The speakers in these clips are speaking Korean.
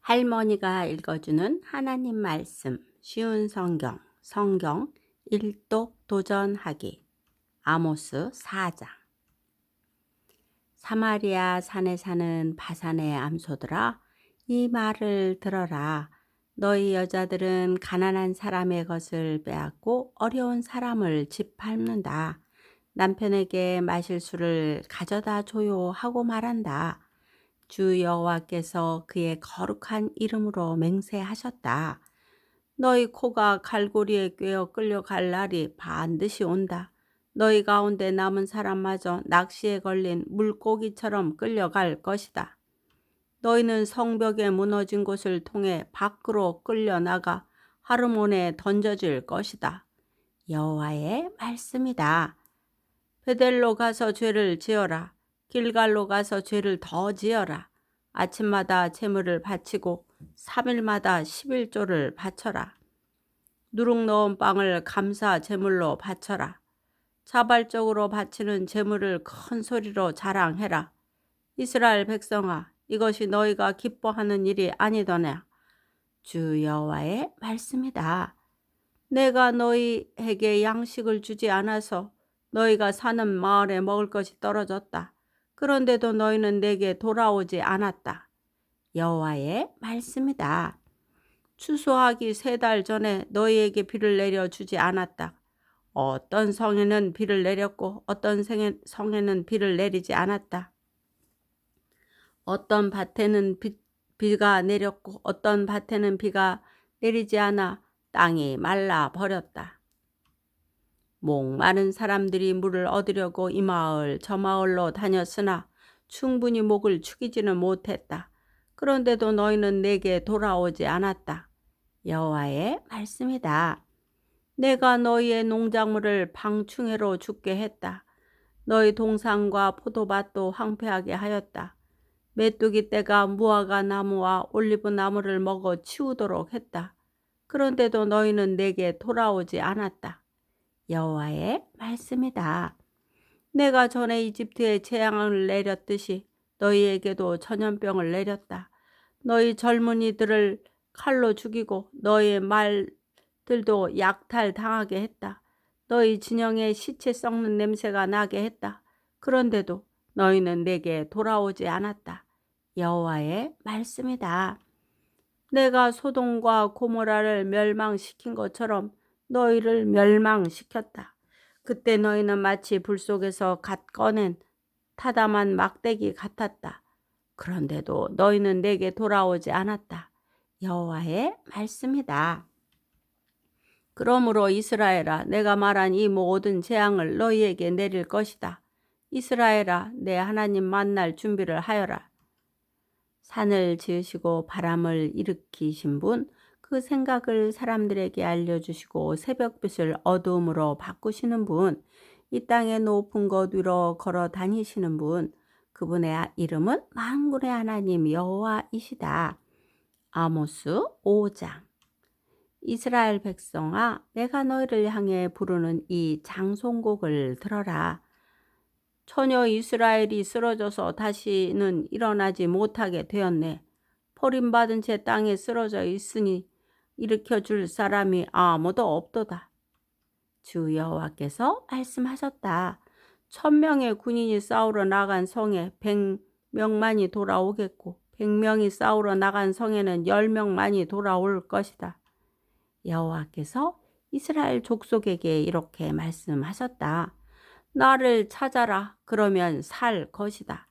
할머니가 읽어주는 하나님 말씀, 쉬운 성경 일독 도전하기, 아모스 4장. 사마리아 산에 사는 바산의 암소들아, 이 말을 들어라. 너희 여자들은 가난한 사람의 것을 빼앗고 어려운 사람을 짓밟는다. 남편에게 마실 술을 가져다 줘요 하고 말한다. 주 여호와께서 그의 거룩한 이름으로 맹세하셨다. 너희 코가 갈고리에 꿰어 끌려갈 날이 반드시 온다. 너희 가운데 남은 사람마저 낚시에 걸린 물고기처럼 끌려갈 것이다. 너희는 성벽에 무너진 곳을 통해 밖으로 끌려나가 하르몬에 던져질 것이다. 여호와의 말씀이다. 베델로 가서 죄를 지어라. 길갈로 가서 죄를 더 지어라. 아침마다 제물을 바치고 3일마다 11조를 바쳐라. 누룩 넣은 빵을 감사 제물로 바쳐라. 자발적으로 바치는 제물을 큰 소리로 자랑해라. 이스라엘 백성아, 이것이 너희가 기뻐하는 일이 아니더냐. 주 여호와의 말씀이다. 내가 너희에게 양식을 주지 않아서 너희가 사는 마을에 먹을 것이 떨어졌다. 그런데도 너희는 내게 돌아오지 않았다. 여호와의 말씀이다. 추수하기 3달 전에 너희에게 비를 내려 주지 않았다. 어떤 성에는 비를 내렸고 어떤 성에는 비를 내리지 않았다. 어떤 밭에는 비가 내렸고 어떤 밭에는 비가 내리지 않아 땅이 말라 버렸다. 목마른 사람들이 물을 얻으려고 이 마을 저 마을로 다녔으나 충분히 목을 축이지는 못했다. 그런데도 너희는 내게 돌아오지 않았다. 여호와의 말씀이다. 내가 너희의 농작물을 방충해로 죽게 했다. 너희 동산과 포도밭도 황폐하게 하였다. 메뚜기 떼가 무화과 나무와 올리브 나무를 먹어 치우도록 했다. 그런데도 너희는 내게 돌아오지 않았다. 여호와의 말씀이다. 내가 전에 이집트에 재앙을 내렸듯이 너희에게도 전염병을 내렸다. 너희 젊은이들을 칼로 죽이고 너희의 말들도 약탈당하게 했다. 너희 진영에 시체 썩는 냄새가 나게 했다. 그런데도 너희는 내게 돌아오지 않았다. 여호와의 말씀이다. 내가 소돔과 고모라를 멸망시킨 것처럼 너희를 멸망시켰다. 그때 너희는 마치 불 속에서 갓 꺼낸 타담한 막대기 같았다. 그런데도 너희는 내게 돌아오지 않았다. 여호와의 말씀이다. 그러므로 이스라엘아, 내가 말한 이 모든 재앙을 너희에게 내릴 것이다. 이스라엘아, 내 하나님 만날 준비를 하여라. 산을 지으시고 바람을 일으키신 분, 그 생각을 사람들에게 알려주시고 새벽빛을 어두움으로 바꾸시는 분, 이 땅의 높은 곳 위로 걸어 다니시는 분, 그분의 이름은 만군의 하나님 여호와이시다. 아모스 5장. 이스라엘 백성아, 내가 너희를 향해 부르는 이 장송곡을 들어라. 처녀 이스라엘이 쓰러져서 다시는 일어나지 못하게 되었네. 버림받은 채 땅에 쓰러져 있으니 일으켜줄 사람이 아무도 없도다. 주 여호와께서 말씀하셨다. 1000명의 군인이 싸우러 나간 성에 100명만이 돌아오겠고 100명이 싸우러 나간 성에는 10명만이 돌아올 것이다. 여호와께서 이스라엘 족속에게 이렇게 말씀하셨다. 나를 찾아라. 그러면 살 것이다.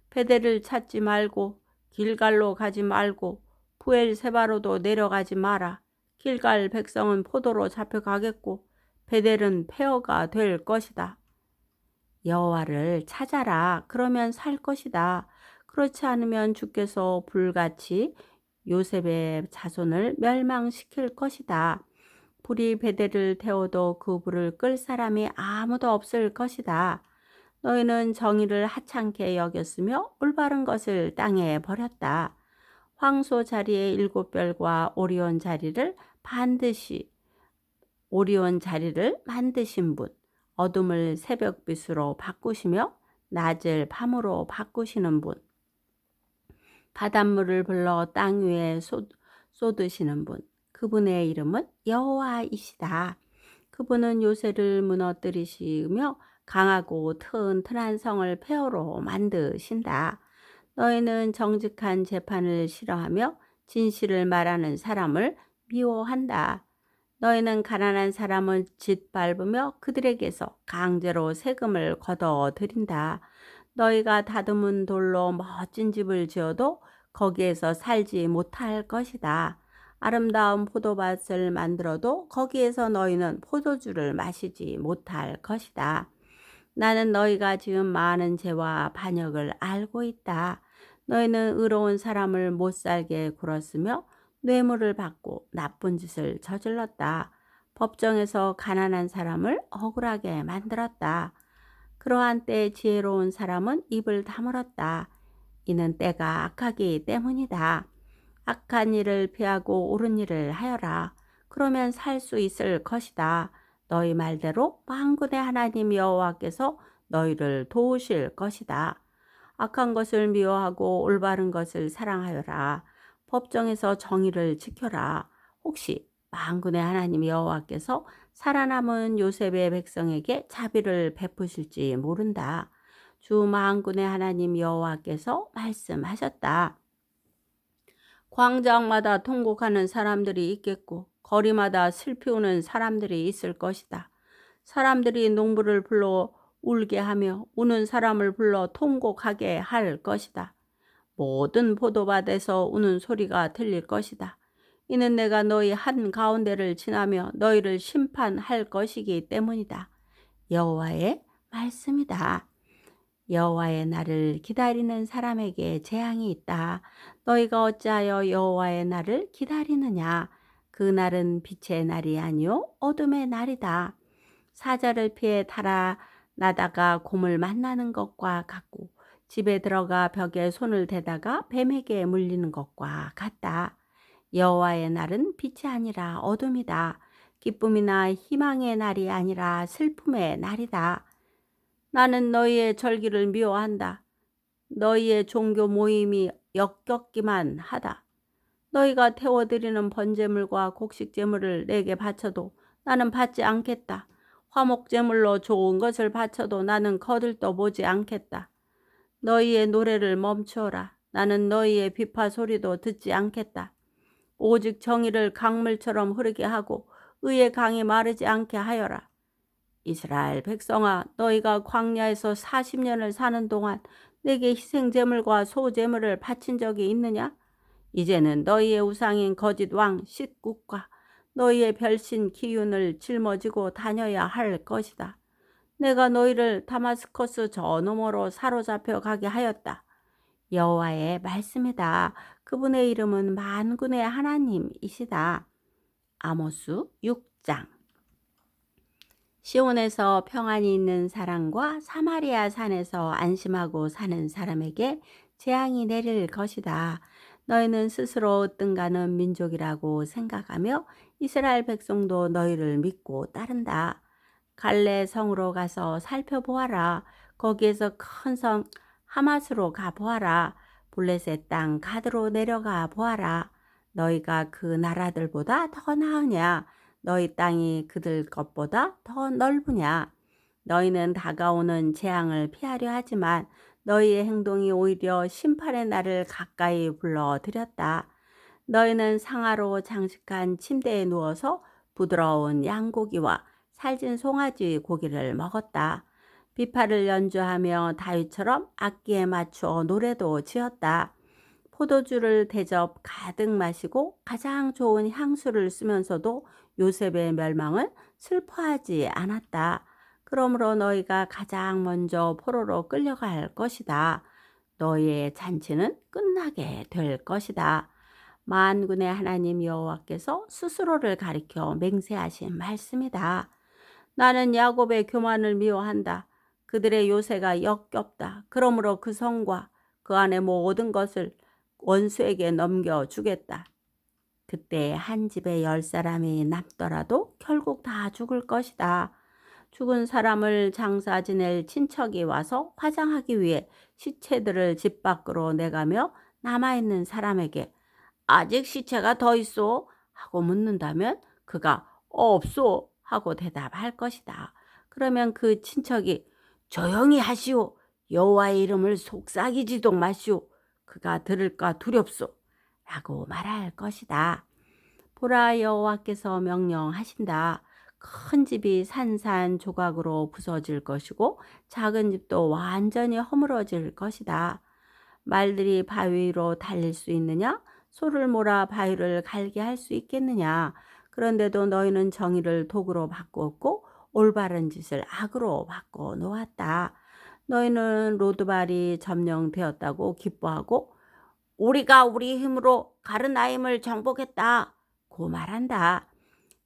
베델을 찾지 말고 길갈로 가지 말고 부엘세바로도 내려가지 마라. 길갈 백성은 포도로 잡혀가겠고 베델은 폐허가 될 것이다. 여호와를 찾아라. 그러면 살 것이다. 그렇지 않으면 주께서 불같이 요셉의 자손을 멸망시킬 것이다. 불이 베델을 태워도 그 불을 끌 사람이 아무도 없을 것이다. 너희는 정의를 하찮게 여겼으며 올바른 것을 땅에 버렸다. 황소 자리에 7별과 오리온 자리를 만드신 분, 어둠을 새벽빛으로 바꾸시며 낮을 밤으로 바꾸시는 분, 바닷물을 불러 땅 위에 쏟으시는 분. 그분의 이름은 여호와이시다. 그분은 요새를 무너뜨리시며 강하고 튼튼한 성을 폐허로 만드신다. 너희는 정직한 재판을 싫어하며 진실을 말하는 사람을 미워한다. 너희는 가난한 사람을 짓밟으며 그들에게서 강제로 세금을 걷어들인다. 너희가 다듬은 돌로 멋진 집을 지어도 거기에서 살지 못할 것이다. 아름다운 포도밭을 만들어도 거기에서 너희는 포도주를 마시지 못할 것이다. 나는 너희가 지은 많은 죄와 반역을 알고 있다. 너희는 의로운 사람을 못살게 굴었으며 뇌물을 받고 나쁜 짓을 저질렀다. 법정에서 가난한 사람을 억울하게 만들었다. 그러한 때에 지혜로운 사람은 입을 다물었다. 이는 때가 악하기 때문이다. 악한 일을 피하고 옳은 일을 하여라. 그러면 살 수 있을 것이다. 너희 말대로 만군의 하나님 여호와께서 너희를 도우실 것이다. 악한 것을 미워하고 올바른 것을 사랑하여라. 법정에서 정의를 지켜라. 혹시 만군의 하나님 여호와께서 살아남은 요셉의 백성에게 자비를 베푸실지 모른다. 주 만군의 하나님 여호와께서 말씀하셨다. 광장마다 통곡하는 사람들이 있겠고 거리마다 슬피 우는 사람들이 있을 것이다. 사람들이 농부를 불러 울게 하며 우는 사람을 불러 통곡하게 할 것이다. 모든 포도밭에서 우는 소리가 들릴 것이다. 이는 내가 너희 한가운데를 지나며 너희를 심판할 것이기 때문이다. 여호와의 말씀이다. 여호와의 날을 기다리는 사람에게 재앙이 있다. 너희가 어찌하여 여호와의 날을 기다리느냐? 그 날은 빛의 날이 아니요 어둠의 날이다. 사자를 피해 달아나다가 곰을 만나는 것과 같고 집에 들어가 벽에 손을 대다가 뱀에게 물리는 것과 같다. 여호와의 날은 빛이 아니라 어둠이다. 기쁨이나 희망의 날이 아니라 슬픔의 날이다. 나는 너희의 절기를 미워한다. 너희의 종교 모임이 역겹기만 하다. 너희가 태워드리는 번제물과 곡식제물을 내게 바쳐도 나는 받지 않겠다. 화목제물로 좋은 것을 바쳐도 나는 거들떠보지 않겠다. 너희의 노래를 멈추어라. 나는 너희의 비파 소리도 듣지 않겠다. 오직 정의를 강물처럼 흐르게 하고 의의 강이 마르지 않게 하여라. 이스라엘 백성아, 너희가 광야에서 40년을 사는 동안 내게 희생제물과 소제물을 바친 적이 있느냐? 이제는 너희의 우상인 거짓 왕 싯국과 너희의 별신 기운을 짊어지고 다녀야 할 것이다. 내가 너희를 다마스커스 저 너머로 사로잡혀 가게 하였다. 여호와의 말씀이다. 그분의 이름은 만군의 하나님이시다. 아모스 6장. 시온에서 평안이 있는 사람과 사마리아 산에서 안심하고 사는 사람에게 재앙이 내릴 것이다. 너희는 스스로 으뜸가는 민족이라고 생각하며 이스라엘 백성도 너희를 믿고 따른다. 갈레 성으로 가서 살펴보아라. 거기에서 큰 성 하맛으로 가보아라. 블레셋 땅 가드로 내려가 보아라. 너희가 그 나라들보다 더 나으냐? 너희 땅이 그들 것보다 더 넓으냐? 너희는 다가오는 재앙을 피하려 하지만 너희의 행동이 오히려 심판의 날을 가까이 불러들였다. 너희는 상아로 장식한 침대에 누워서 부드러운 양고기와 살진 송아지 고기를 먹었다. 비파를 연주하며 다윗처럼 악기에 맞추어 노래도 지었다. 포도주를 대접 가득 마시고 가장 좋은 향수를 쓰면서도 요셉의 멸망을 슬퍼하지 않았다. 그러므로 너희가 가장 먼저 포로로 끌려갈 것이다. 너희의 잔치는 끝나게 될 것이다. 만군의 하나님 여호와께서 스스로를 가리켜 맹세하신 말씀이다. 나는 야곱의 교만을 미워한다. 그들의 요새가 역겹다. 그러므로 그 성과 그 안의 모든 것을 원수에게 넘겨주겠다. 그때 한 집에 10사람이 남더라도 결국 다 죽을 것이다. 죽은 사람을 장사 지낼 친척이 와서 화장하기 위해 시체들을 집 밖으로 내가며 남아있는 사람에게 아직 시체가 더 있어? 하고 묻는다면 그가 없소 하고 대답할 것이다. 그러면 그 친척이 조용히 하시오. 여호와의 이름을 속삭이지도 마시오. 그가 들을까 두렵소. 라고 말할 것이다. 보라, 여호와께서 명령하신다. 큰 집이 산산조각으로 부서질 것이고 작은 집도 완전히 허물어질 것이다. 말들이 바위 위로 달릴 수 있느냐? 소를 몰아 바위를 갈게 할 수 있겠느냐? 그런데도 너희는 정의를 도구로 바꾸었고 올바른 짓을 악으로 바꿔 놓았다. 너희는 로드발이 점령되었다고 기뻐하고 우리가 우리 힘으로 가르나임을 정복했다 고 말한다.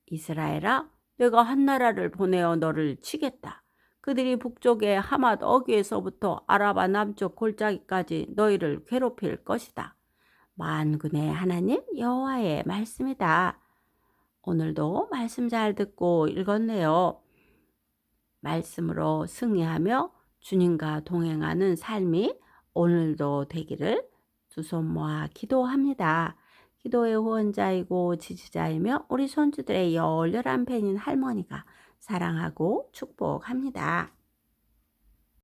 이스라엘아, 내가 한 나라를 보내어 너를 치겠다. 그들이 북쪽의 하맛 어귀에서부터 아라바 남쪽 골짜기까지 너희를 괴롭힐 것이다. 만군의 하나님 여호와의 말씀이다. 오늘도 말씀 잘 듣고 읽었네요. 말씀으로 승리하며 주님과 동행하는 삶이 오늘도 되기를 두 손 모아 기도합니다. 기도의 후원자이고 지지자이며 우리 손주들의 열렬한 팬인 할머니가 사랑하고 축복합니다.